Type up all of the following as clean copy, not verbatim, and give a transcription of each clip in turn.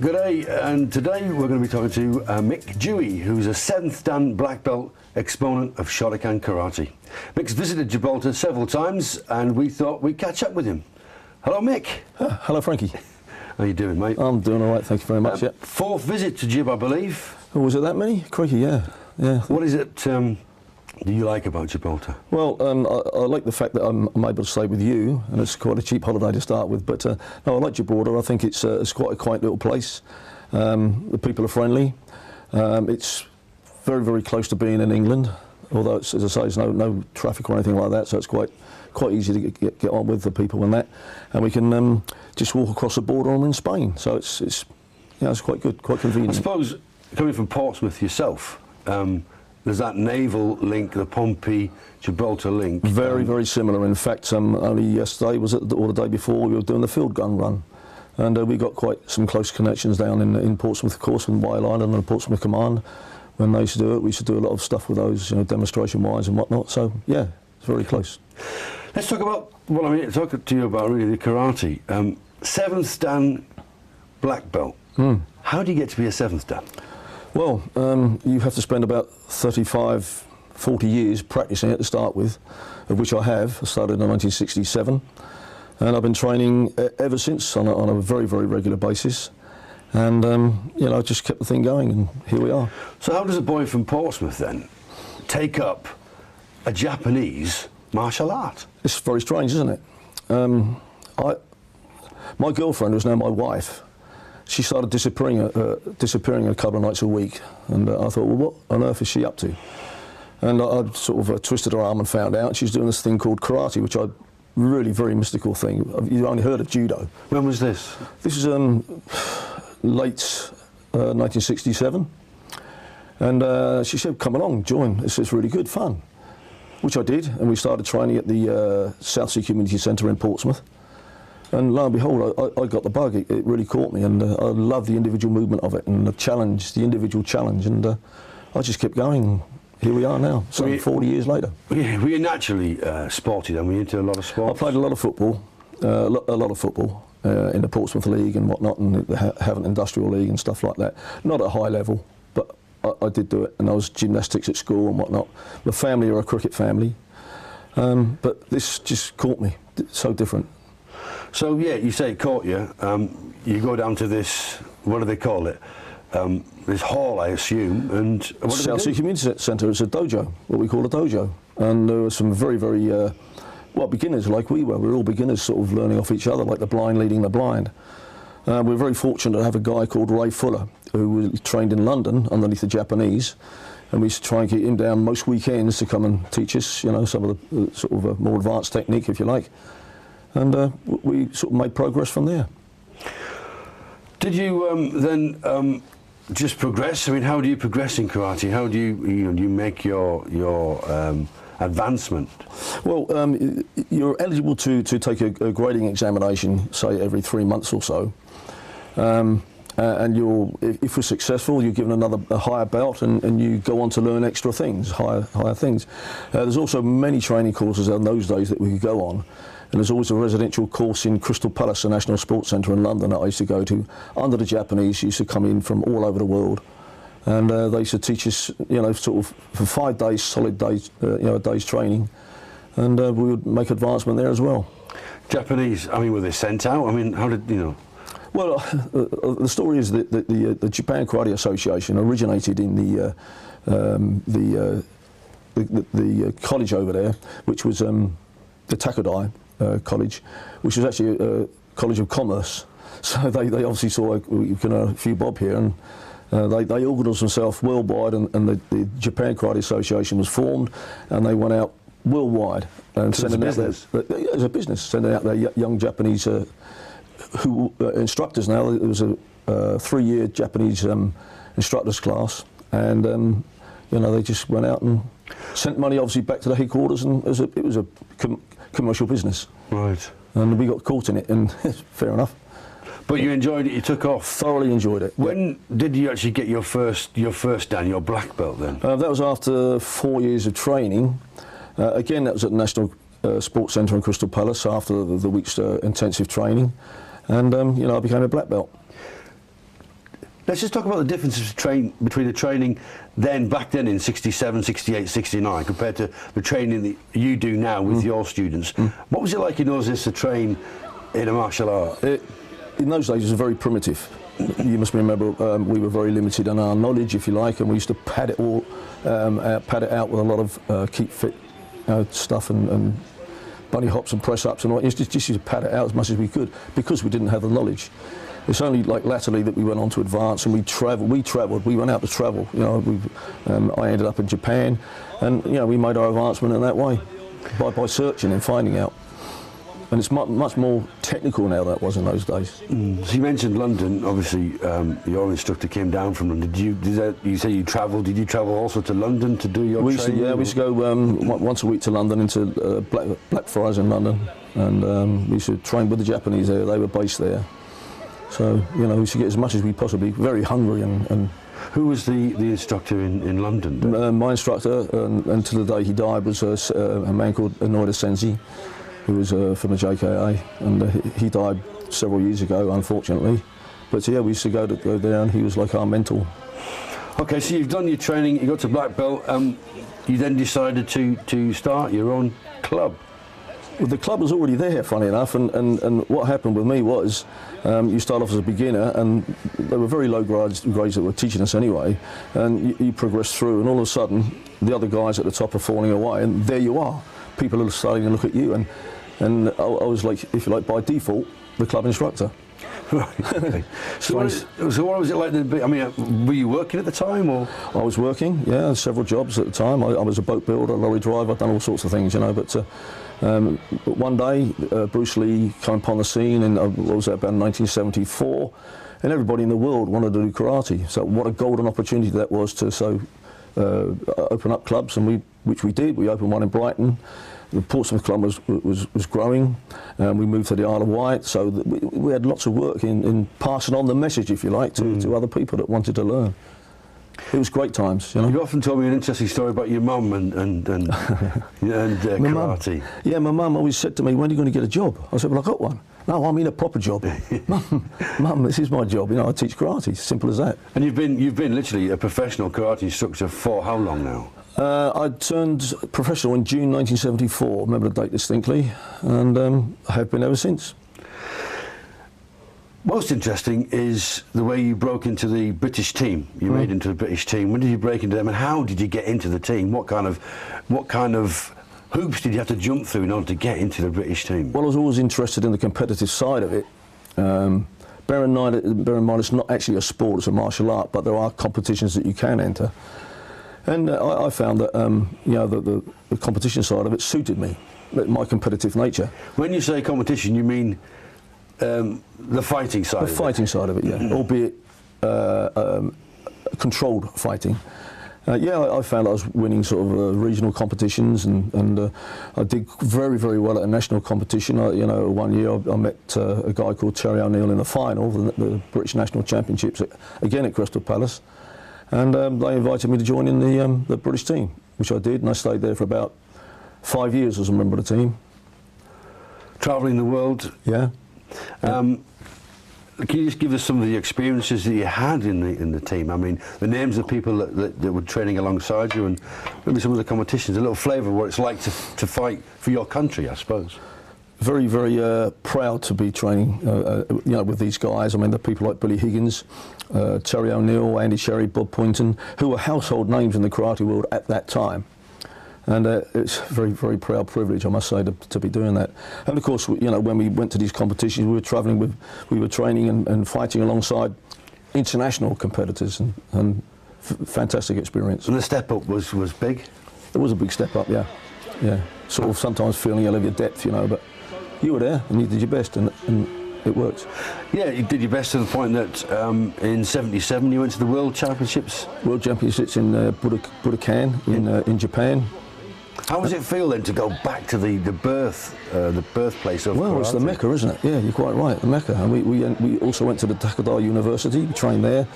Good day, and today we're going to be talking to Mick Dewey, who's a 7th Dan black belt exponent of Shotokan karate. Mick's visited Gibraltar several times, and we thought we'd catch up with him. Hello, Mick. Hello, Frankie. How you doing, mate? I'm doing all right, thank you very much. 4th visit to Gib, I believe. Oh, was it that many? Crikey, yeah. What is it do you like about Gibraltar? Well, I like the fact that I'm able to stay with you, and it's quite a cheap holiday to start with. But no, I like Gibraltar. I think it's quite a quaint little place. The people are friendly. It's very, very close to being in England, although it's, as I say, there's no traffic or anything like that, so it's quite easy to get on with the people and that. And we can just walk across the border and we're in Spain. So it's quite good, quite convenient. I suppose coming from Portsmouth yourself. There's that naval link, the Pompey-Gibraltar link. Very, very similar. In fact, only yesterday or the day before, we were doing the field gun run. And we got quite some close connections down in Portsmouth, of course, with Whale Island and the Portsmouth Command. When they used to do it, we used to do a lot of stuff with those, demonstration wires and whatnot. So, yeah, it's very close. Let's talk about, talk to you about really the karate. 7th Dan black belt. How do you get to be a 7th Dan? Well, you have to spend about 35, 40 years practicing it to start with, of which I have. I started in 1967, and I've been training ever since on a very, very regular basis. And, I just kept the thing going, and here we are. So how does a boy from Portsmouth, then, take up a Japanese martial art? It's very strange, isn't it? My girlfriend, who's now my wife, she started disappearing a couple of nights a week, and I thought, well, what on earth is she up to? And I sort of twisted her arm and found out she's doing this thing called karate, which I really very mystical thing. You only heard of judo. When was this? This is late 1967, and she said, "Come along, join. It's really good fun," which I did, and we started training at the South Sea Community Centre in Portsmouth. And lo and behold, I got the bug. It really caught me, and I love the individual movement of it and the individual challenge, and I just kept going. Here we are now, 40 years later. Were you naturally sporty then? Were you into a lot of sports? I played a lot of football, in the Portsmouth League and whatnot, and the Havant Industrial League and stuff like that. Not at a high level, but I did do it, and I was gymnastics at school and whatnot. The family are a cricket family, but this just caught me. It's so different. So yeah, you say it caught you. You go down to this, what do they call it? This hall, I assume, and what do South Sea Community Centre is a dojo, what we call a dojo, and there were some very, very beginners like we were. We were all beginners, sort of learning off each other, like the blind leading the blind. We're very fortunate to have a guy called Ray Fuller, who was trained in London underneath the Japanese, and we used to try and get him down most weekends to come and teach us, some of the sort of more advanced technique, if you like. And we sort of made progress from there. Did you then just progress? I mean, how do you progress in karate? How do you make your advancement? Well, you're eligible to take a grading examination, say every 3 months or so. And if we're successful, you're given a higher belt, and you go on to learn extra things, higher things. There's also many training courses in those days that we could go on. And there's always a residential course in Crystal Palace, the National Sports Centre in London, that I used to go to. Under the Japanese, used to come in from all over the world, and they used to teach us, sort of for 5 days, solid days, a day's training, and we would make advancement there as well. Japanese, I mean, were they sent out? I mean, how did you know? Well, the story is that the Japan Karate Association originated in the college over there, which was the Takadai College, which was actually a college of commerce. So they obviously saw a few bob here, and they organised themselves worldwide, and the Japan Karate Association was formed, and they went out worldwide and sending out as a business, sending out their young Japanese instructors. Now there was a 3-year Japanese instructors class, and they just went out and sent money obviously back to the headquarters, and it was a commercial business. Right. And we got caught in it, and fair enough. But you enjoyed it, you took off? Thoroughly enjoyed it. When did you actually get your first Dan, your black belt then? That was after 4 years of training. Again, that was at the National Sports Centre in Crystal Palace after the week's intensive training. And, I became a black belt. Let's just talk about the differences between the training back then in 67, 68, 69 compared to the training that you do now with your students. What was it like in those days to train in a martial art? In those days it was very primitive. You must remember we were very limited in our knowledge, if you like, and we used to pad it out with a lot of keep fit stuff and bunny hops and press ups and all. Just used to pad it out as much as we could because we didn't have the knowledge. It's only like latterly that we went on to advance and we travelled. We went out to travel. You know, I ended up in Japan, and you know we made our advancement in that way by searching and finding out. And it's much more technical now than it was in those days. So you mentioned London. Obviously, your instructor came down from London. You say you travelled? Did you travel also to London to do your training? We used to go once a week to London, into Blackfriars in London, and we used to train with the Japanese there. They were based there. So, you know, we used to get as much as we possibly, very hungry and Who was the instructor in London? My instructor, and to the day he died, was a man called Inoue Sensi, who was from the JKA, and he died several years ago, unfortunately. But yeah, we used to go there, and he was like our mentor. Okay, so you've done your training, you got to black belt, you then decided to start your own club. Well, the club was already there, funny enough, and what happened with me was you start off as a beginner, and they were very low grades that were teaching us anyway, and you progress through, and all of a sudden the other guys at the top are falling away, and there you are. People are starting to look at you, and I was like, if you like, by default, the club instructor. Right. Okay. So what was it like? I mean, were you working at the time, or? I was working, yeah, several jobs at the time. I was a boat builder, lorry driver, I'd done all sorts of things, you know. But one day, Bruce Lee came upon the scene, and what was that, about 1974, and everybody in the world wanted to do karate. So what a golden opportunity that was to open up clubs, and which we did. We opened one in Brighton. The Portsmouth Club was growing, and we moved to the Isle of Wight, so we had lots of work in passing on the message, if you like, to other people that wanted to learn. It was great times, you know. You often told me an interesting story about your mum and karate. Yeah, my mum always said to me, "When are you going to get a job?" I said, "Well, I got one." "No, I mean a proper job." Mum, this is my job. You know, I teach karate. Simple as that. And you've been literally a professional karate instructor for how long now? I turned professional in June 1974. I remember the date distinctly, and I have been ever since. Most interesting is the way you broke into the British team. You made into the British team. When did you break into them, and how did you get into the team? What kind of hoops did you have to jump through in order to get into the British team? Well, I was always interested in the competitive side of it. Bear in mind, it's not actually a sport; it's a martial art. But there are competitions that you can enter, and I found that you know, the competition side of it suited me, my competitive nature. When you say competition, you mean the fighting side? The fighting side of it, yeah, albeit controlled fighting. Yeah, I found I was winning sort of regional competitions, and I did very, very well at a national competition. You know, one year I met a guy called Terry O'Neill in the final, the British National Championships, again at Crystal Palace, and they invited me to join in the British team, which I did, and I stayed there for about 5 years as a member of the team. Travelling the world? Yeah. Can you just give us some of the experiences that you had in the team? I mean, the names of people that were training alongside you, and maybe some of the competitions, a little flavour of what it's like to fight for your country, I suppose. Very, very proud to be training, you know, with these guys. I mean, the people like Billy Higgins, Terry O'Neill, Andy Sherry, Bob Poynton, who were household names in the karate world at that time. And it's a very, very proud privilege, I must say, to be doing that. And of course, you know, when we went to these competitions, we were training and fighting alongside international competitors, and fantastic experience. And the step up was big? It was a big step up, yeah. Yeah. Sort of sometimes feeling out of your depth, you know, but you were there and you did your best, and it worked. Yeah, you did your best to the point that in '77 you went to the World Championships? World Championships in Budokan in Japan. How does it feel then to go back to the birthplace of karate? Well, it's the Mecca, isn't it? Yeah, you're quite right, the Mecca. And we also went to the Takada University, we trained there,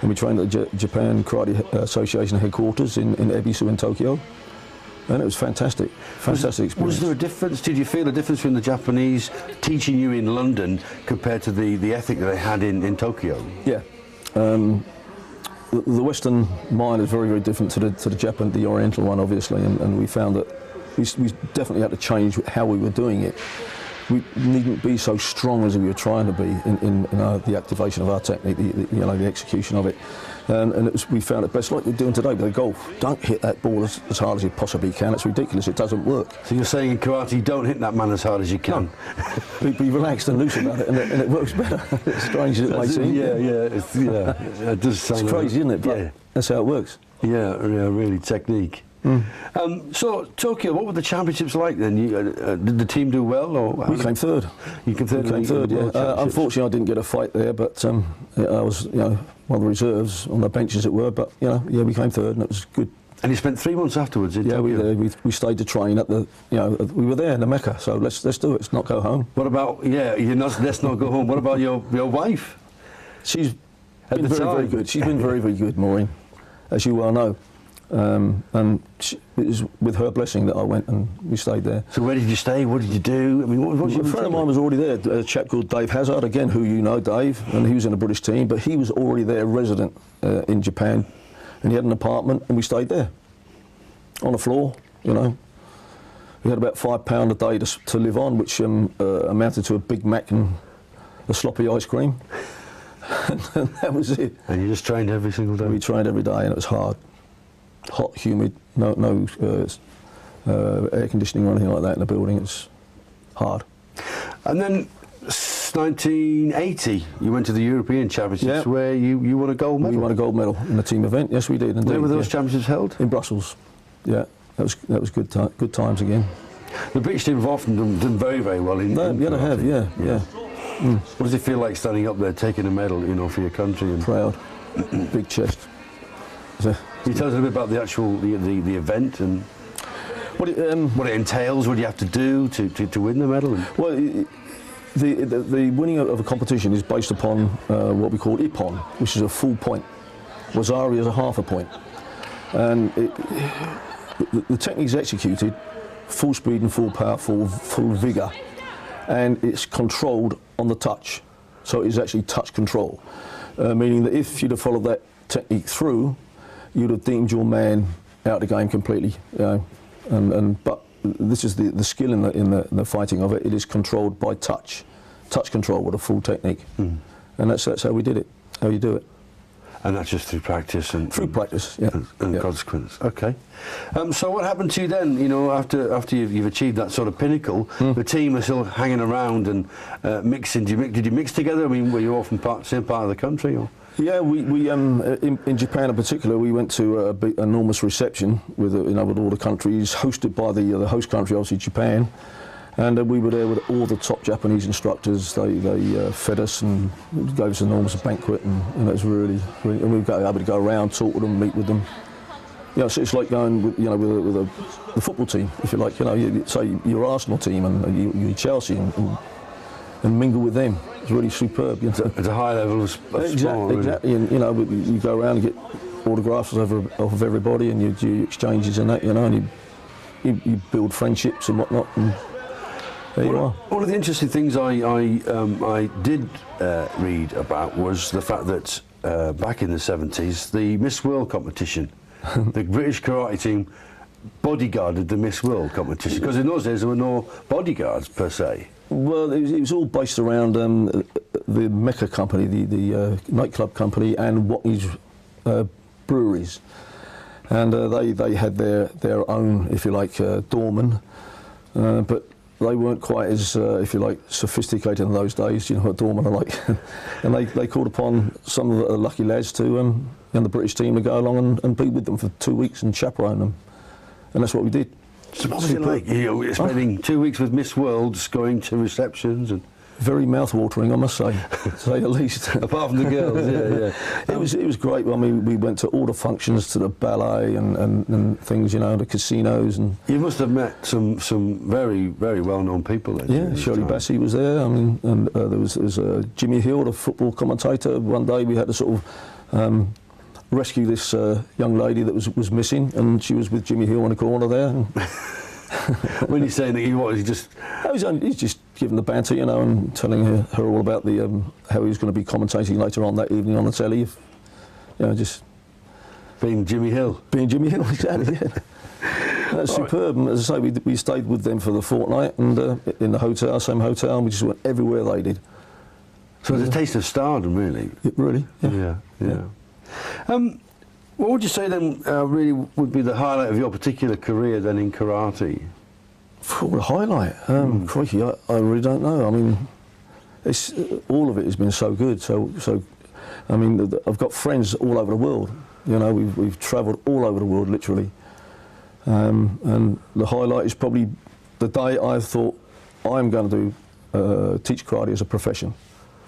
and we trained at the Japan Karate Association headquarters in Ebisu in Tokyo. And it was fantastic experience. Was there a difference? Did you feel a difference between the Japanese teaching you in London compared to the ethic that they had in Tokyo? Yeah, the Western mind is very, very different to the Oriental one, obviously, and we found that we definitely had to change how we were doing it. We needn't be so strong as we were trying to be in the activation of our technique, the execution of it. And we found it best, like we're doing today with the golf. Don't hit that ball as hard as you possibly can. It's ridiculous. It doesn't work. So you're saying in karate, don't hit that man as hard as you can? No. Be relaxed and loose about it, and it works better. It's strange as it may seem. Yeah. It does sound. It's crazy, isn't it? But that's how it works. Yeah, really, technique. So Tokyo, what were the championships like then? Did the team do well, or we came third? You came third. We came third. Yeah. Unfortunately, I didn't get a fight there, but I was, one of the reserves on the bench, as it were. But we came third, and it was good. And you spent 3 months afterwards in Tokyo? We stayed to train at the, we were there in the Mecca. So let's do it. Let's not go home. What about let's not go home. What about your wife? She's been very good. She's been very, very good, Maureen, as you well know. And it was with her blessing that I went and we stayed there. So where did you stay? What did you do? I mean, what was a friend of mine was already there, a chap called Dave Hazard, again, who you know, Dave, and he was in the British team, but he was already there, resident in Japan, and he had an apartment, and we stayed there on the floor. We had about £5 a day to live on, which amounted to a Big Mac and a sloppy ice cream, and that was it. And you just trained every single day? We trained every day, and it was hard. Hot, humid, no air conditioning or anything like that in the building. It's hard. And then 1980, you went to the European Championships where you won a gold medal. We won a gold medal in the team event. Yes, we did. Indeed. Where were those championships held? In Brussels. Yeah, that was good times again. The British team have often done very, very well in. They have. Yeah. What does it feel like standing up there, taking a medal, for your country? And proud, big chest. Can you tell us a little bit about the actual the event and what it entails? What do you have to do to win the medal? Well, the winning of a competition is based upon what we call ippon, which is a full point. Wazari is a half a point, and the technique is executed full speed and full power, full vigour, and it's controlled on the touch. So it is actually touch control, meaning that if you'd have followed that technique through, you'd have deemed your man out of the game completely. But this is the skill in the fighting of it. It is controlled by touch control with a full technique, and that's how we did it. How you do it. And that's just through practice and practice, and consequence. Okay. So what happened to you then? After you've achieved that sort of pinnacle, the team are still hanging around and mixing. Did you mix together? I mean, were you all from same part of the country, or? Yeah, we in Japan in particular, we went to a big, enormous reception with with all the countries, hosted by the host country, obviously Japan. And we were there with all the top Japanese instructors. They fed us and gave us an enormous banquet, and it was really and we were able to go around, talk with them, meet with them. So it's like going with the football team, if you like. Say your Arsenal team and you Chelsea and mingle with them. It's really superb. It's a high level of sport. Exactly. And you go around and get autographs off of everybody, and you do exchanges and that. And you build friendships and whatnot. And there you are. One of the interesting things I did read about was the fact that back in the 70s, the Miss World competition, the British karate team bodyguarded the Miss World competition, because in those days there were no bodyguards per se. Well, it was all based around the Mecca company, the nightclub company, and Watney's breweries, and they had their own, if you like, doorman, but they weren't quite as, if you like, sophisticated in those days. You know what doormen are like, and they called upon some of the lucky lads to and the British team to go along and be with them for 2 weeks and chaperone them, and that's what we did. So what was it like, spending 2 weeks with Miss Worlds, going to receptions and... Very mouth-watering, I must say, to say the least. Apart from the girls, yeah. It was great. I mean, we went to all the functions, to the ballet and things, the casinos and... You must have met some very, very well-known people there. Yeah, Shirley Bassey was there. I mean, and there was Jimmy Hill, the football commentator. One day we had to sort of rescue this young lady that was missing, and she was with Jimmy Hill in the corner there. When you're saying that, he's just... He's just giving the banter, you know, and telling her all about the how he was going to be commentating later on that evening on the telly. If, you know, just being Jimmy Hill. Being Jimmy Hill, exactly. Yeah. That's superb. And as I say, we stayed with them for the fortnight, and in the hotel, same hotel, and we just went everywhere they did. So it's a taste of stardom, really. Really. Yeah. What would you say then really would be the highlight of your particular career then in karate? For a highlight, crikey, I really don't know. I mean, it's all of it has been so good. So I mean, I've got friends all over the world. You know, we've travelled all over the world, literally. And the highlight is probably the day I thought I'm going to do teach karate as a profession,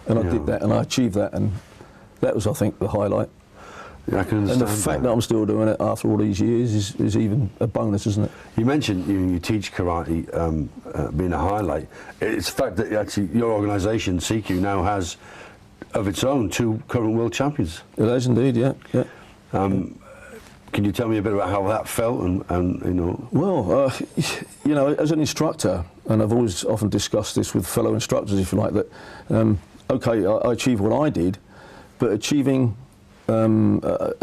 and I did that, and I achieved that, and that was, I think, the highlight. Yeah, I can understand. And the fact that I'm still doing it after all these years is even a bonus, isn't it? You mentioned you teach karate being a highlight. It's the fact that actually your organisation, CQ, now has of its own 2 current world champions. It has indeed, yeah. Can you tell me a bit about how that felt and you know? Well, you know, as an instructor, and I've always often discussed this with fellow instructors, if you like, that, okay, I achieved what I did, but achieving a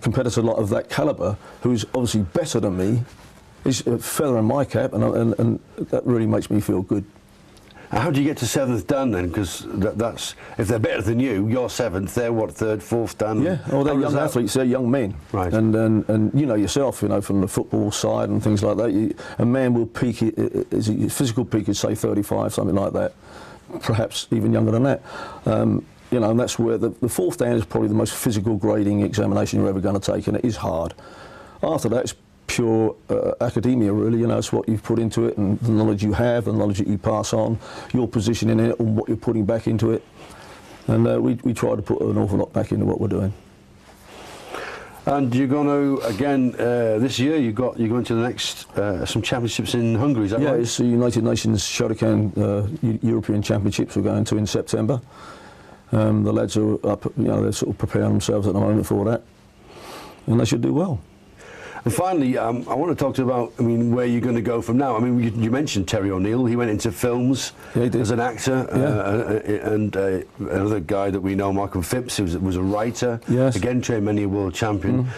competitor of that calibre, who's obviously better than me, is a feather in my cap, and that really makes me feel good. How do you get to 7th Dan then? Because that's, if they're better than you, you're 7th, they're what, 3rd, 4th Dan? Yeah, well, they're young athletes, they're young men. Right. And you know yourself, you know, from the football side and things like that, a man will peak, his physical peak is say 35, something like that, perhaps even younger than that. You know, and that's where the 4th Dan is probably the most physical grading examination you're ever going to take, and it is hard. After that, it's pure academia, really. You know, it's what you've put into it, and the knowledge you have, the knowledge that you pass on, your position in it, and what you're putting back into it. And we try to put an awful lot back into what we're doing. And you're going to, again, this year, you're going to the next, some championships in Hungary, is that right? Yeah, it's the United Nations Shotokan European Championships we're going to in September. The lads are up, you know, they're sort of preparing themselves at the moment for that, and they should do well. And finally, I want to talk to you about, I mean, where you're going to go from now. I mean, you mentioned Terry O'Neill. He went into films as an actor, and another guy that we know, Michael Phipps, who was a writer. Yes. Again, trained many a world champion.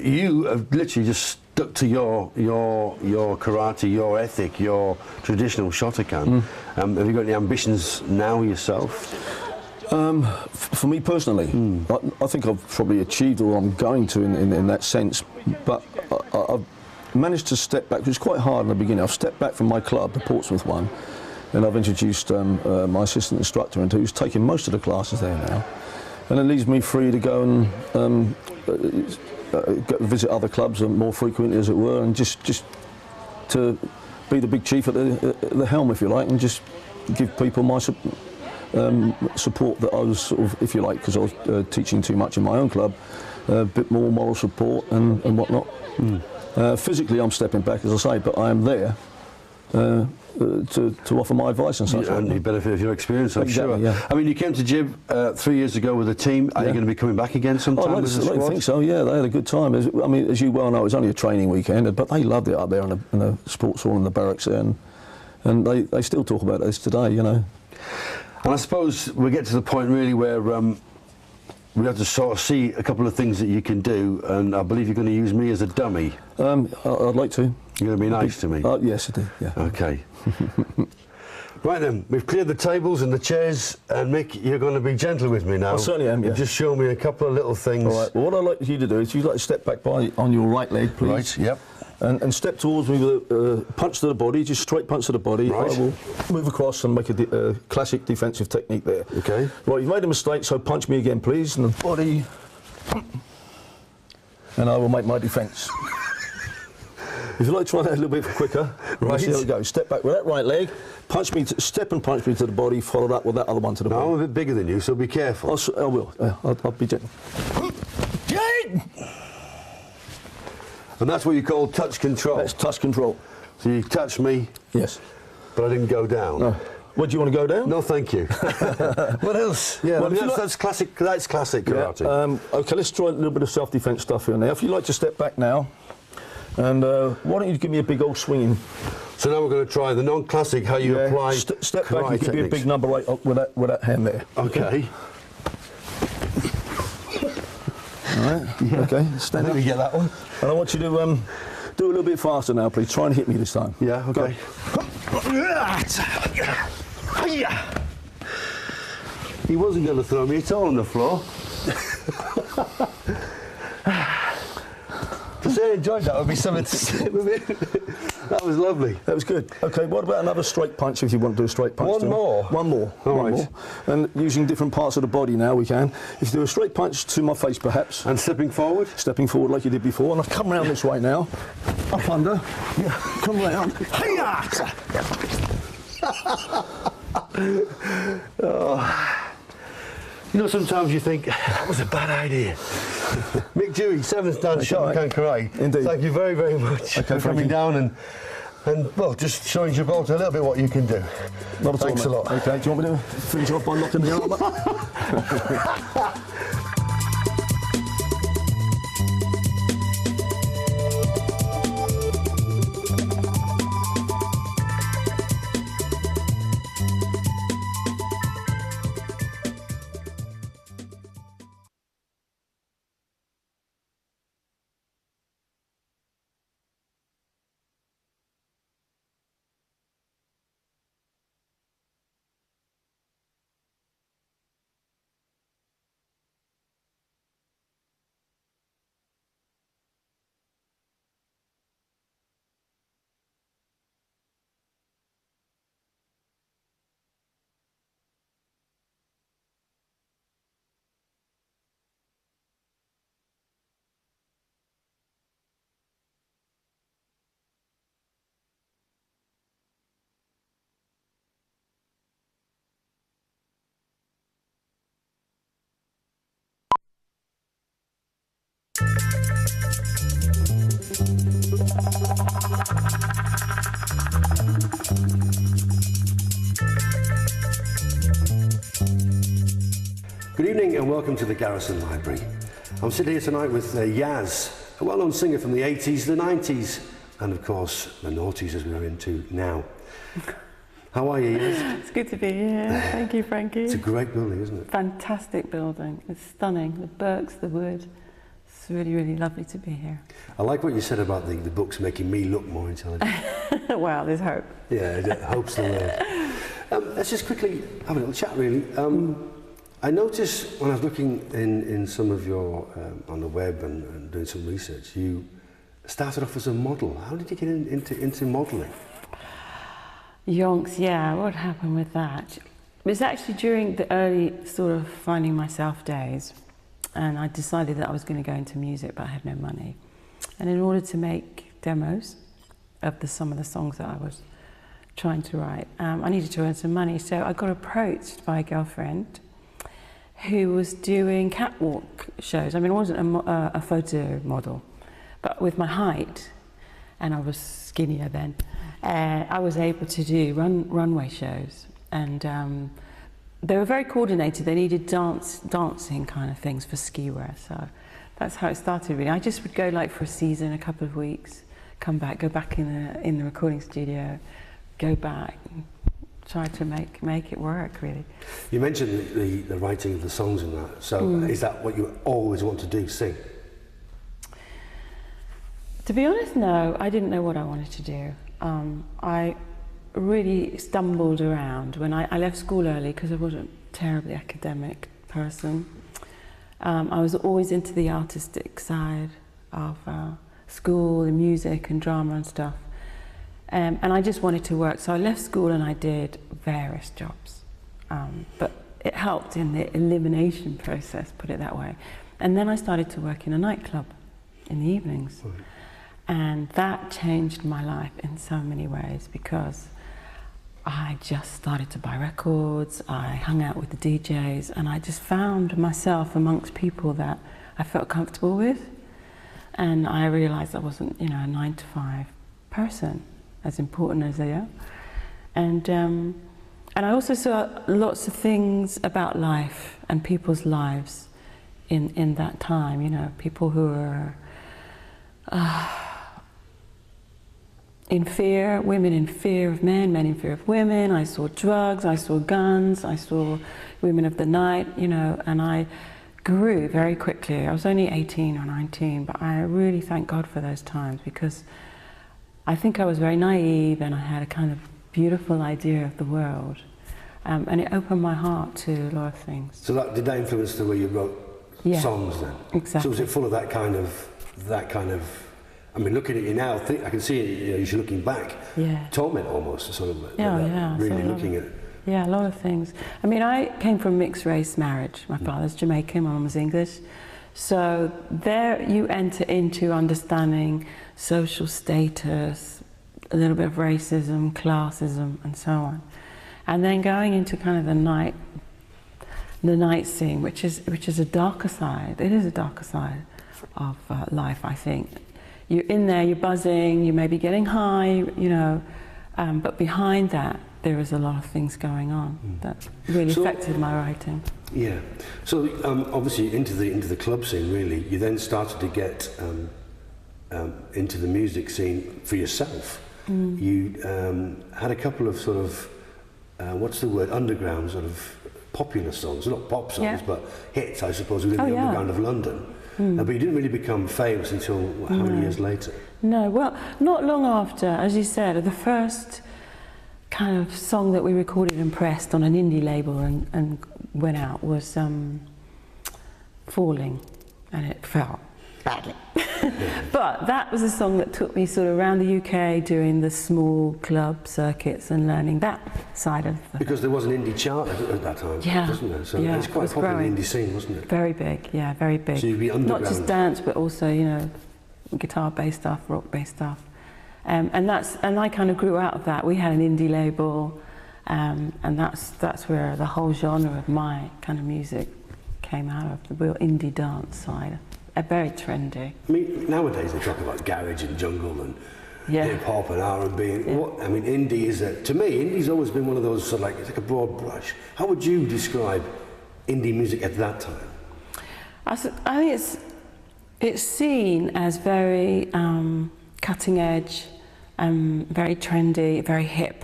You have literally just stuck to your karate, your ethic, your traditional Shotokan. Have you got any ambitions now yourself? For me personally, I think I've probably achieved all I'm going to in that sense, but I've managed to step back, which was quite hard in the beginning. I've stepped back from my club, the Portsmouth one, and I've introduced my assistant instructor into, who's taking most of the classes there now, and it leaves me free to go and visit other clubs more frequently, as it were, and just to be the big chief at the helm, if you like, and just give people my support that I was sort of, if you like, because I was teaching too much in my own club, a bit more moral support and whatnot. Physically I'm stepping back, as I say, but I am there to offer my advice and such. And you benefit of your experience, I'm sure. Yeah. I mean, you came to Jib 3 years ago with a team. Are you going to be coming back again sometime with the squad? I think so, yeah. They had a good time. I mean, as you well know, it was only a training weekend, but they loved it up there in the sports hall in the barracks there, and they still talk about this today, you know. And I suppose we get to the point really where we have to sort of see a couple of things that you can do, and I believe you're going to use me as a dummy. I'd like to. You're going to be nice to me? Yes, I do, yeah. Okay. Right then, we've cleared the tables and the chairs, and Mick, you're going to be gentle with me now. I certainly am, yeah. Just show me a couple of little things. All right, well, what I'd like you to do is you'd like to step back on your right leg, please. Right, yep. And step towards me with a punch to the body, just straight punch to the body. Right. I will move across and make a classic defensive technique there. Okay. Right, you've made a mistake, so punch me again, please, in the body. And I will make my defence. If you'd like to try that a little bit quicker, right. See how it goes. Step back with that right leg, punch me, step and punch me to the body, followed up with that other one to the body. I'm a bit bigger than you, so be careful. I will. I'll be gentle. And that's what you call touch control. That's touch control. So you touch me. Yes. But I didn't go down. No. What, do you want to go down? No, thank you. What else? Yeah, well, that's classic. That's classic karate. Yeah, okay, let's try a little bit of self-defence stuff here now. If you'd like to step back now, and why don't you give me a big old swinging So now we're going to try the non-classic, how you apply Step back, karate you could be a techniques. big number 8 with that hand there. Okay. All right, okay, stand up. Let me get that one. And I want you to do a little bit faster now, please. Try and hit me this time. Yeah, okay. He wasn't going to throw me at all on the floor. To say I enjoyed that would be something to say with it. That was lovely. That was good. Okay, what about another straight punch if you want to do a straight punch? One more? One more. All One right. more. And using different parts of the body now we can. If you do a straight punch to my face perhaps. And stepping forward? Stepping forward like you did before. And I'll come round this way now. Up under. Yeah, come round. You know, sometimes you think, that was a bad idea. Mick Dewey, 7th Dan Shotokan Karate. Indeed. Thank you very, very much for coming Frankie. down and well, just showing Gibraltar a little bit what you can do. Not at all, Thanks a mate. lot. Okay, do you want me to finish off by knocking the arm up? Good evening and welcome to the Garrison Library. I'm sitting here tonight with Yaz, a well-known singer from the 80s, the 90s, and of course the noughties as we're into now. How are you, Yaz? It's good to be here. Thank you, Frankie. It's a great building, isn't it? Fantastic building. It's stunning. The books, the wood. It's really, really lovely to be here. I like what you said about the books making me look more intelligent. Well, there's hope. Yeah, hope's the word. Let's just quickly have a little chat, really. I noticed when I was looking in some of your, on the web and doing some research, you started off as a model. How did you get into modelling? Yonks, yeah, what happened with that? It was actually during the early sort of finding myself days, and I decided that I was going to go into music, but I had no money. And in order to make demos of some of the songs that I was trying to write, I needed to earn some money. So I got approached by a girlfriend who was doing catwalk shows. I mean, I wasn't a photo model, but with my height, and I was skinnier then, I was able to do runway shows. And they were very coordinated. They needed dancing kind of things for ski wear. So that's how it started, really. I just would go like for a season, a couple of weeks, come back, go back in the recording studio, go back, try to make it work, really. You mentioned the writing of the songs and that. So is that what you always want to do, sing? To be honest, no. I didn't know what I wanted to do. I really stumbled around when I left school early because I wasn't a terribly academic person. I was always into the artistic side of school and music and drama and stuff. And I just wanted to work, so I left school and I did various jobs. But it helped in the elimination process, put it that way. And then I started to work in a nightclub in the evenings. Right. And that changed my life in so many ways because I just started to buy records, I hung out with the DJs, and I just found myself amongst people that I felt comfortable with. And I realized I wasn't, a 9-to-5 person, as important as they are. And I also saw lots of things about life and people's lives in that time, people who were in fear, women in fear of men, men in fear of women. I saw drugs, I saw guns, I saw women of the night, you know, and I grew very quickly. I was only 18 or 19, but I really thank God for those times, because I think I was very naive and I had a kind of beautiful idea of the world. And it opened my heart to a lot of things. So did that influence the way you wrote songs then? Exactly. So was it full of that kind of, I mean, looking at you now, I can see it, you know, you're looking back, torment almost, sort of, really looking at it. Yeah, a lot of things. I mean, I came from mixed race marriage. My father's Jamaican, my mum was English. So there you enter into understanding social status, a little bit of racism, classism, and so on. And then going into kind of the night scene, which is a darker side. It is a darker side of life, I think. You're in there, you're buzzing, you may be getting high, you know, but behind that, there is a lot of things going on that really affected my writing. Yeah. So obviously into the club scene, really, you then started to get into the music scene for yourself. You had a couple of sort of, what's the word, underground sort of popular songs, not pop songs, but hits, I suppose, within the underground of London. But you didn't really become famous until how many years later? No, well, not long after, as you said, the first kind of song that we recorded and pressed on an indie label and went out was Falling, and it fell badly. But that was a song that took me sort of around the UK doing the small club circuits and learning that side of the... Because there was an indie chart at that time, wasn't there? So it's quite popular in the indie scene, wasn't it? Very big, yeah, very big. So you'd be underground. Not just dance, but also, you know, guitar-based stuff, rock-based stuff. And I kind of grew out of that. We had an indie label, and that's where the whole genre of my kind of music came out of, the real indie dance side. Very trendy. I mean, nowadays they talk about garage and jungle and hip hop and R&B. I mean, indie to me, indie's always been one of those sort of like, it's like a broad brush. How would you describe indie music at that time? I think it's seen as very cutting edge, very trendy, very hip,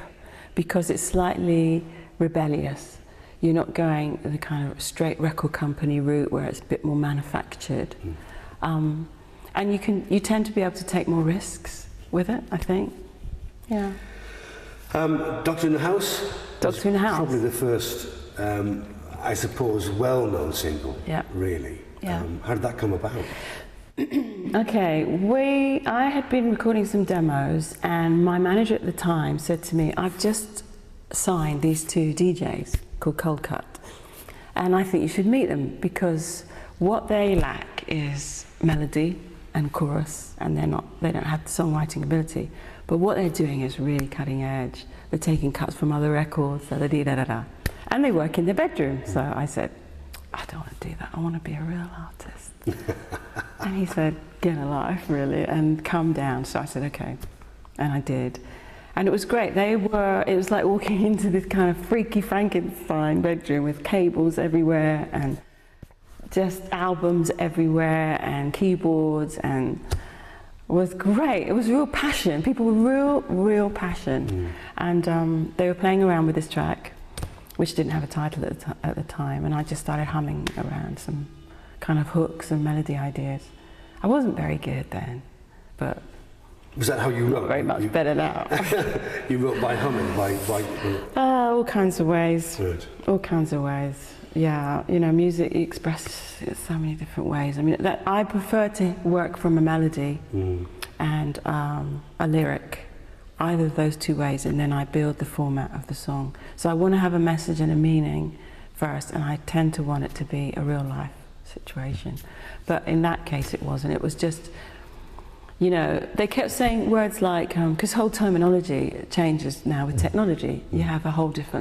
because it's slightly rebellious. You're not going the kind of straight record company route where it's a bit more manufactured. And you tend to be able to take more risks with it, I think. Yeah. Doctor in the House? Doctor in the House. Probably the first, I suppose, well-known single, really. Yeah. How did that come about? Okay, I had been recording some demos, and my manager at the time said to me, I've just signed these two DJs called Cold Cut, and I think you should meet them, because what they lack is melody and chorus, and they don't have the songwriting ability, but what they're doing is really cutting edge. They're taking cuts from other records, and they work in their bedroom. So I said, I don't want to do that, I want to be a real artist. And he said, get a life, really, and calm down. So I said, okay, and I did. And it was great. It was like walking into this kind of freaky Frankenstein bedroom with cables everywhere and just albums everywhere and keyboards, and it was great. It was real passion. People were real passion. And they were playing around with this track, which didn't have a title at the time, and I just started humming around some kind of hooks and melody ideas. I wasn't very good then, but... Was that how you wrote? Very much better now. You wrote by humming, all kinds of ways. Good. All kinds of ways. Yeah, you know, music expresses so many different ways. I mean, I prefer to work from a melody and a lyric, either of those two ways, and then I build the format of the song. So I want to have a message and a meaning first, and I tend to want it to be a real life situation. But in that case it wasn't. It was just, you know, they kept saying words like, because whole terminology changes now with technology. You have a whole different